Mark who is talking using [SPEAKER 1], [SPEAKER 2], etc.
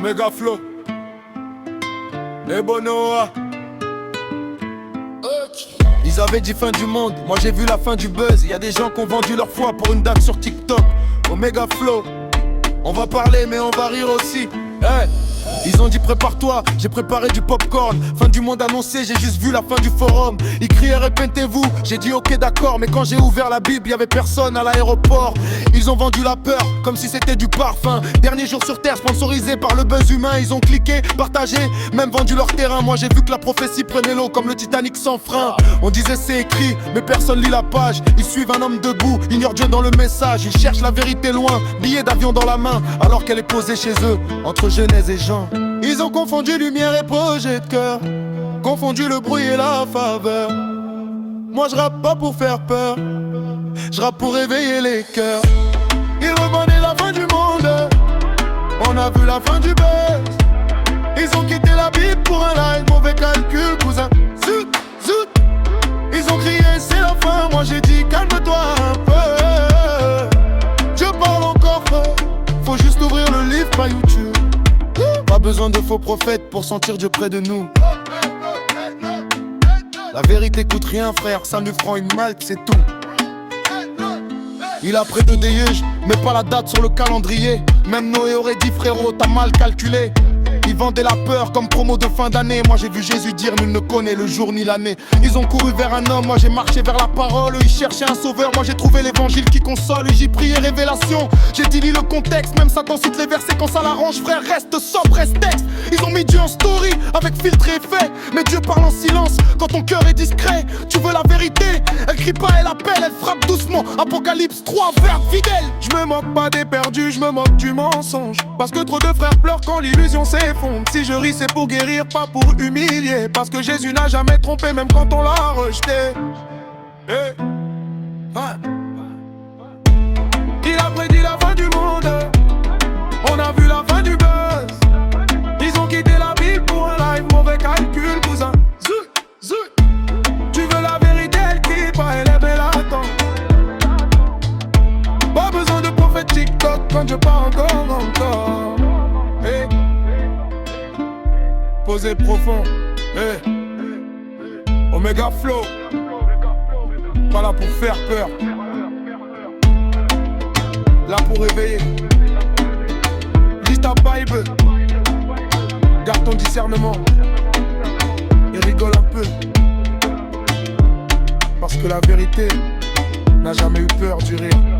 [SPEAKER 1] Omega Flow et Bonoa. Ils avaient dit fin du monde, moi j'ai vu la fin du buzz. Y'a des gens qui ont vendu leur foi pour une date sur TikTok. Omega Flow, on va parler mais on va rire aussi. Hey, ils ont dit prépare-toi, j'ai préparé du popcorn. Fin du monde annoncé, j'ai juste vu la fin du forum. Ils criaient répétez-vous, j'ai dit ok d'accord. Mais quand j'ai ouvert la Bible, y'avait personne à l'aéroport. Ils ont vendu la peur, comme si c'était du parfum. Dernier jour sur terre, sponsorisé par le buzz humain. Ils ont cliqué, partagé, même vendu leur terrain. Moi j'ai vu que la prophétie prenait l'eau comme le Titanic sans frein. On disait c'est écrit, mais personne lit la page. Ils suivent un homme debout, ignorent Dieu dans le message. Ils cherchent la vérité loin, billet d'avion dans la main, alors qu'elle est posée chez eux, entre Genèse et Jean. Ils ont confondu lumière et projet de cœur, confondu le bruit et la faveur. Moi je rappe pas pour faire peur, je rappe pour réveiller les cœurs. Ils revendaient la fin du monde, on a vu la fin du buzz. Ils ont quitté la Bible pour un live, mauvais calcul cousin. Zut, zut. Ils ont crié c'est la fin, moi j'ai dit calme-toi un peu. Dieu parle encore fort, faut juste ouvrir le livre par YouTube. Pas besoin de faux prophètes pour sentir Dieu près de nous. La vérité coûte rien frère, ça nous prend une malte, c'est tout. Il a près de Déuge, mais pas la date sur le calendrier. Même Noé aurait dit frérot, t'as mal calculé. Ils vendaient la peur comme promo de fin d'année. Moi j'ai vu Jésus dire nul ne connaît le jour ni l'année. Ils ont couru vers un homme, moi j'ai marché vers la parole. Ils cherchaient un sauveur, moi j'ai trouvé l'évangile qui console. J'y priais révélation, j'ai dit lis le contexte. Même Satan cite les versets quand ça l'arrange. Frère reste sobre, reste texte. Ils ont mis Dieu en story avec filtre et effet. Mais Dieu parle en silence quand ton cœur est discret. Tu veux la vérité, elle crie pas, elle appelle, elle frappe doucement. Apocalypse 3, verbe fidèle. Je me moque pas des perdus, je me moque du mensonge. Parce que trop de frères pleurent quand l'illusion s'effondre. Si je ris c'est pour guérir, pas pour humilier. Parce que Jésus n'a jamais trompé même quand on l'a rejeté. Hey. Il a prédit la fin du monde, on a vu la fin du buzz. Ils ont quitté la Bible pour un live, mauvais calcul cousin. Zut, zut. Tu veux la vérité, elle crie pas, elle est belle, attends. Pas besoin de prophète TikTok quand je pars encore. Hey. Posé profond, hey. Omega Flow, pas là pour faire peur, là pour réveiller. Lis ta Bible, garde ton discernement et rigole un peu. Parce que la vérité n'a jamais eu peur du rire.